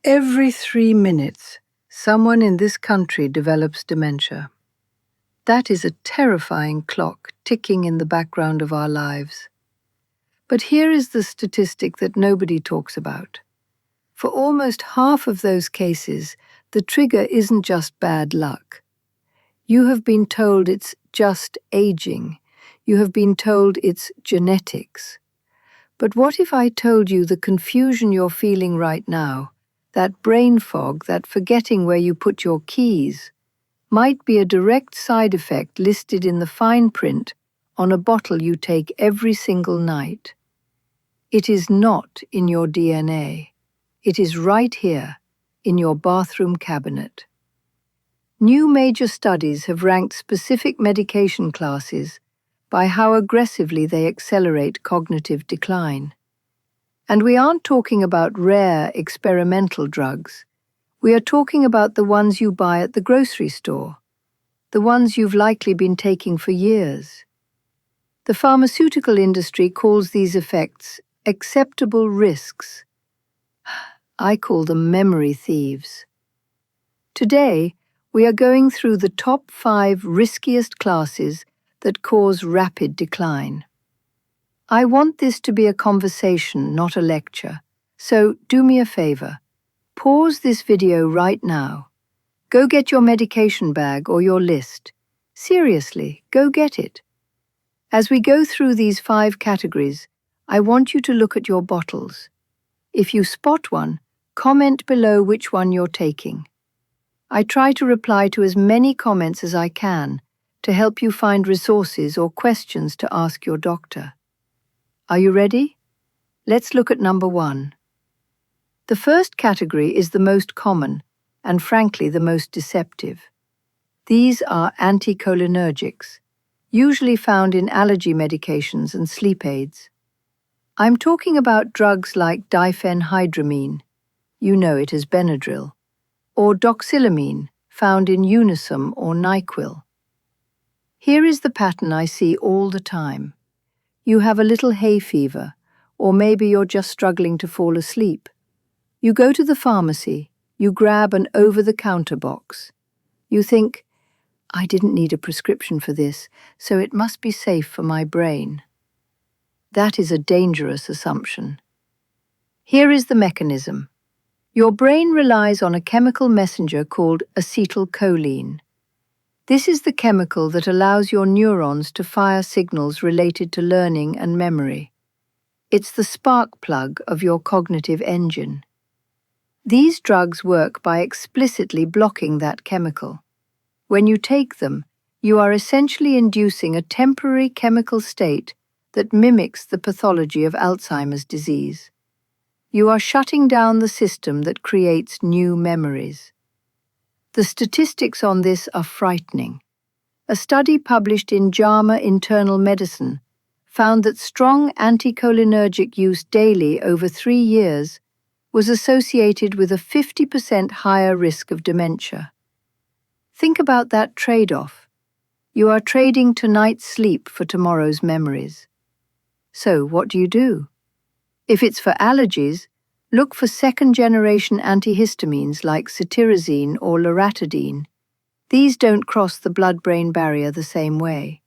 Every 3 minutes, someone in this country develops dementia. That is a terrifying clock ticking in the background of our lives. But here is the statistic that nobody talks about. For almost half of those cases, the trigger isn't just bad luck. You have been told it's just aging. You have been told it's genetics. But what if I told you the confusion you're feeling right now, that brain fog, that forgetting where you put your keys, might be a direct side effect listed in the fine print on a bottle you take every single night? It is not in your DNA. It is right here, in your bathroom cabinet. New major studies have ranked specific medication classes by how aggressively they accelerate cognitive decline. And we aren't talking about rare experimental drugs. We are talking about the ones you buy at the grocery store, the ones you've likely been taking for years. The pharmaceutical industry calls these effects acceptable risks. I call them memory thieves. Today, we are going through the top 5 riskiest classes that cause rapid decline. I want this to be a conversation, not a lecture. So do me a favor. Pause this video right now. Go get your medication bag or your list. Seriously, go get it. As we go through these 5 categories, I want you to look at your bottles. If you spot one, comment below which one you're taking. I try to reply to as many comments as I can to help you find resources or questions to ask your doctor. Are you ready? Let's look at number 1. The first category is the most common and frankly the most deceptive. These are anticholinergics, usually found in allergy medications and sleep aids. I'm talking about drugs like diphenhydramine, you know it as Benadryl, or doxylamine, found in Unisom or NyQuil. Here is the pattern I see all the time. You have a little hay fever, or maybe you're just struggling to fall asleep. You go to the pharmacy, you grab an over-the-counter box. You think, I didn't need a prescription for this, so it must be safe for my brain. That is a dangerous assumption. Here is the mechanism. Your brain relies on a chemical messenger called acetylcholine. This is the chemical that allows your neurons to fire signals related to learning and memory. It's the spark plug of your cognitive engine. These drugs work by explicitly blocking that chemical. When you take them, you are essentially inducing a temporary chemical state that mimics the pathology of Alzheimer's disease. You are shutting down the system that creates new memories. The statistics on this are frightening. A study published in JAMA Internal Medicine found that strong anticholinergic use daily over 3 years was associated with a 50% higher risk of dementia. Think about that trade-off. You are trading tonight's sleep for tomorrow's memories. So what do? If it's for allergies, look for second-generation antihistamines like cetirizine or loratadine. These don't cross the blood-brain barrier the same way.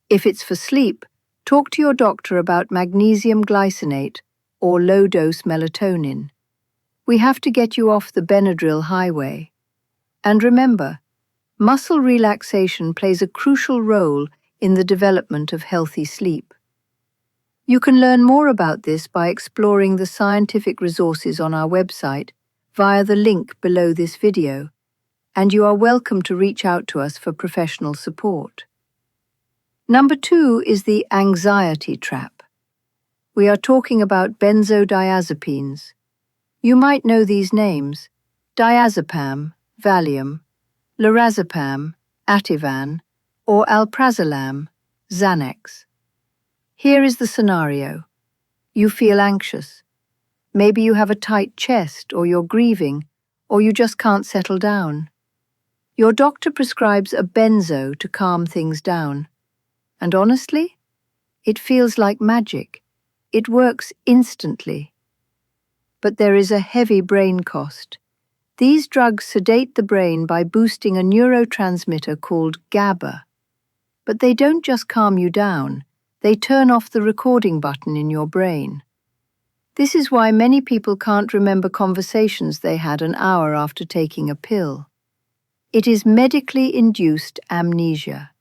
If it's for sleep, talk to your doctor about magnesium glycinate or low-dose melatonin. We have to get you off the Benadryl highway. And remember, muscle relaxation plays a crucial role in the development of healthy sleep. You can learn more about this by exploring the scientific resources on our website via the link below this video, and you are welcome to reach out to us for professional support. Number 2 is the anxiety trap. We are talking about benzodiazepines. You might know these names: diazepam, Valium, lorazepam, Ativan, or alprazolam, Xanax. Here is the scenario. You feel anxious. Maybe you have a tight chest, or you're grieving, or you just can't settle down. Your doctor prescribes a benzo to calm things down. And honestly, it feels like magic. It works instantly. but there is a heavy brain cost. These drugs sedate the brain by boosting a neurotransmitter called GABA. But they don't just calm you down, they turn off the recording button in your brain. This is why many people can't remember conversations they had an hour after taking a pill. It is medically induced amnesia.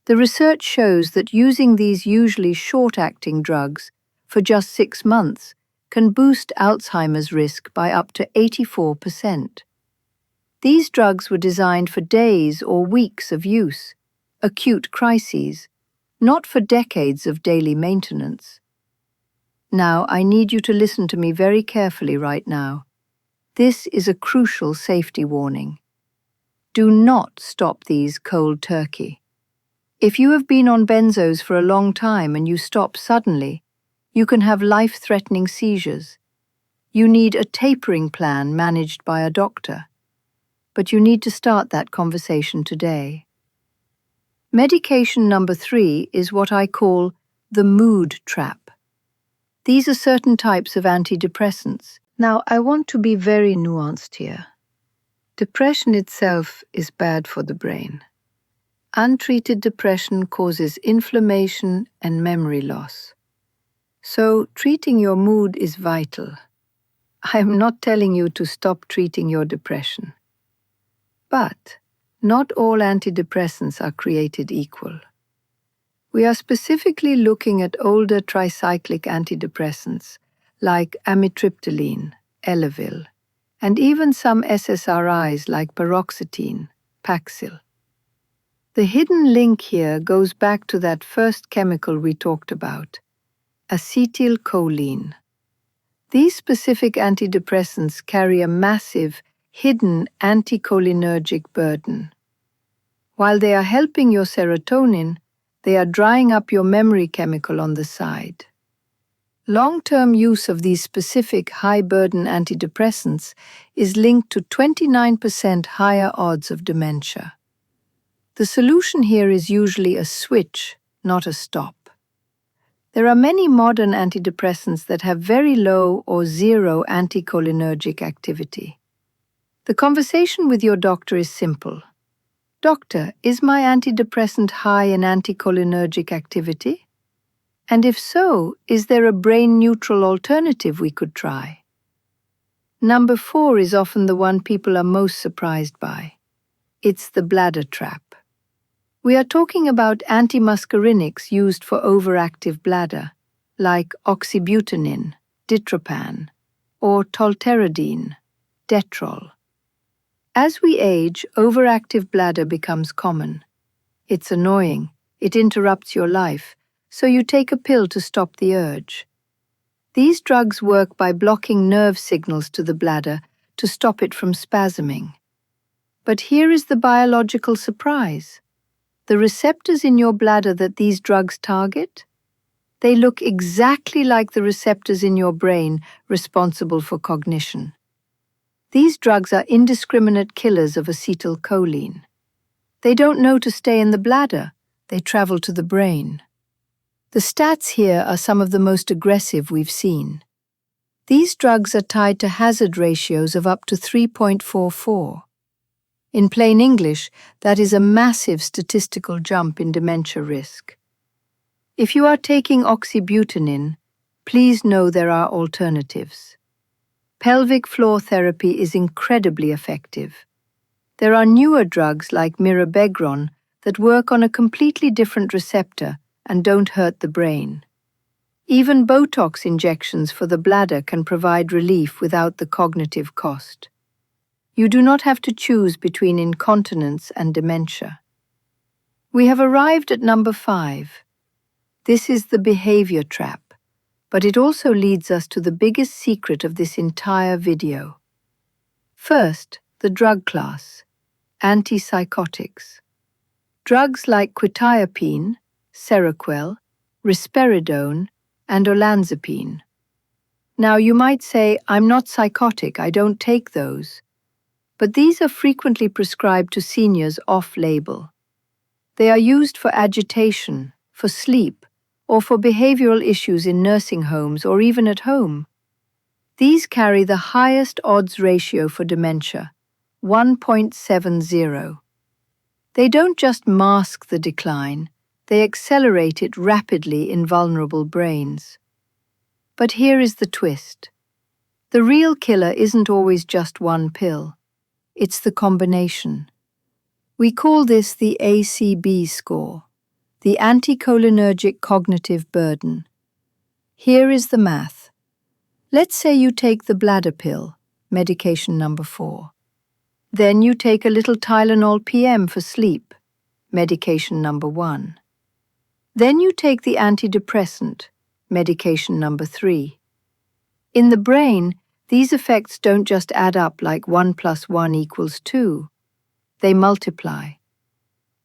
The research shows that using these usually short-acting drugs for just 6 months can boost Alzheimer's risk by up to 84%. These drugs were designed for days or weeks of use, acute crises, not for decades of daily maintenance. Now, I need you to listen to me very carefully right now. This is a crucial safety warning. Do not stop these cold turkey. If you have been on benzos for a long time and you stop suddenly, you can have life-threatening seizures. You need a tapering plan managed by a doctor. But you need to start that conversation today. Medication number 3 is what I call the mood trap. These are certain types of antidepressants. Now, I want to be very nuanced here. Depression itself is bad for the brain. Untreated depression causes inflammation and memory loss. So, treating your mood is vital. I am not telling you to stop treating your depression. But not all antidepressants are created equal. We are specifically looking at older tricyclic antidepressants like amitriptyline, Elavil, and even some SSRIs like paroxetine, Paxil. The hidden link here goes back to that first chemical we talked about, acetylcholine. These specific antidepressants carry a massive, hidden anticholinergic burden. While they are helping your serotonin, they are drying up your memory chemical on the side. Long-term use of these specific high-burden antidepressants is linked to 29% higher odds of dementia. The solution here is usually a switch, not a stop. There are many modern antidepressants that have very low or zero anticholinergic activity. The conversation with your doctor is simple. Doctor, is my antidepressant high in anticholinergic activity? And if so, is there a brain-neutral alternative we could try? Number 4 is often the one people are most surprised by. It's the bladder trap. We are talking about antimuscarinics used for overactive bladder, like Oxybutynin, Ditropan, or tolterodine, Detrol. As we age, overactive bladder becomes common. It's annoying, it interrupts your life, so you take a pill to stop the urge. These drugs work by blocking nerve signals to the bladder to stop it from spasming. But here is the biological surprise. The receptors in your bladder that these drugs target? They look exactly like the receptors in your brain responsible for cognition. These drugs are indiscriminate killers of acetylcholine. They don't know to stay in the bladder, they travel to the brain. The stats here are some of the most aggressive we've seen. These drugs are tied to hazard ratios of up to 3.44. In plain English, that is a massive statistical jump in dementia risk. If you are taking Oxybutynin, please know there are alternatives. Pelvic floor therapy is incredibly effective. There are newer drugs like mirabegron that work on a completely different receptor and don't hurt the brain. Even Botox injections for the bladder can provide relief without the cognitive cost. You do not have to choose between incontinence and dementia. We have arrived at number 5. This is the behavior trap. But it also leads us to the biggest secret of this entire video. First, the drug class, antipsychotics. Drugs like quetiapine, Seroquel, risperidone, and olanzapine. Now you might say, I'm not psychotic, I don't take those. But these are frequently prescribed to seniors off-label. They are used for agitation, for sleep, or for behavioral issues in nursing homes or even at home. These carry the highest odds ratio for dementia, 1.70. They don't just mask the decline, they accelerate it rapidly in vulnerable brains. But here is the twist. The real killer isn't always just one pill. It's the combination. We call this the ACB score, the Anticholinergic Cognitive Burden. Here is the math. Let's say you take the bladder pill, medication number 4. Then you take a little Tylenol PM for sleep, medication number 1. Then you take the antidepressant, medication number 3. In the brain, these effects don't just add up like 1 + 1 = 2. They multiply.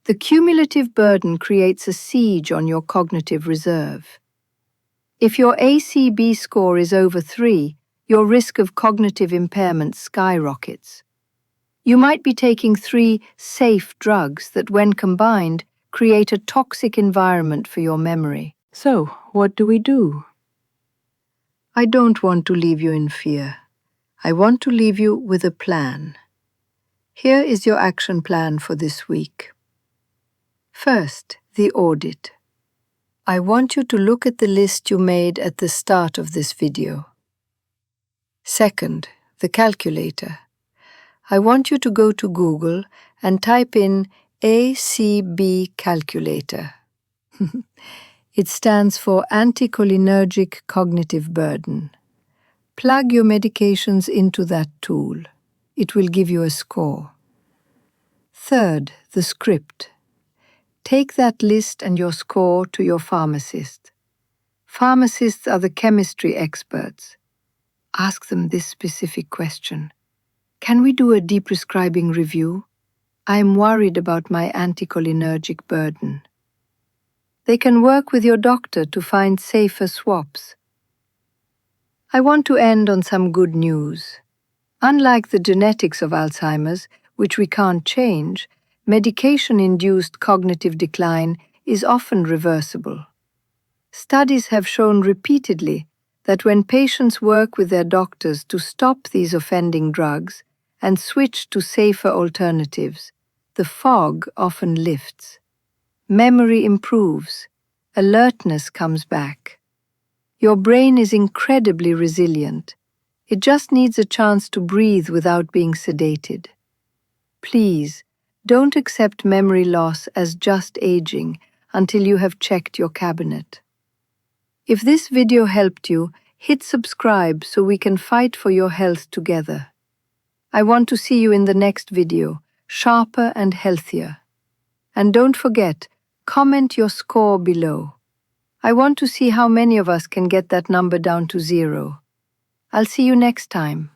The cumulative burden creates a siege on your cognitive reserve. If your ACB score is over 3, your risk of cognitive impairment skyrockets. You might be taking 3 safe drugs that, when combined, create a toxic environment for your memory. So, what do we do? I don't want to leave you in fear. I want to leave you with a plan. Here is your action plan for this week. First, the audit. I want you to look at the list you made at the start of this video. Second, the calculator. I want you to go to Google and type in ACB calculator. It stands for Anticholinergic Cognitive Burden. Plug your medications into that tool. It will give you a score. Third, the script. Take that list and your score to your pharmacist. Pharmacists are the chemistry experts. Ask them this specific question. Can we do a deprescribing review? I am worried about my anticholinergic burden. They can work with your doctor to find safer swaps. I want to end on some good news. Unlike the genetics of Alzheimer's, which we can't change, medication-induced cognitive decline is often reversible. Studies have shown repeatedly that when patients work with their doctors to stop these offending drugs and switch to safer alternatives, the fog often lifts. Memory improves, alertness comes back. Your brain is incredibly resilient. It just needs a chance to breathe without being sedated. Please, don't accept memory loss as just aging until you have checked your cabinet. If this video helped you, hit subscribe so we can fight for your health together. I want to see you in the next video, sharper and healthier. And don't forget, comment your score below. I want to see how many of us can get that number down to 0. I'll see you next time.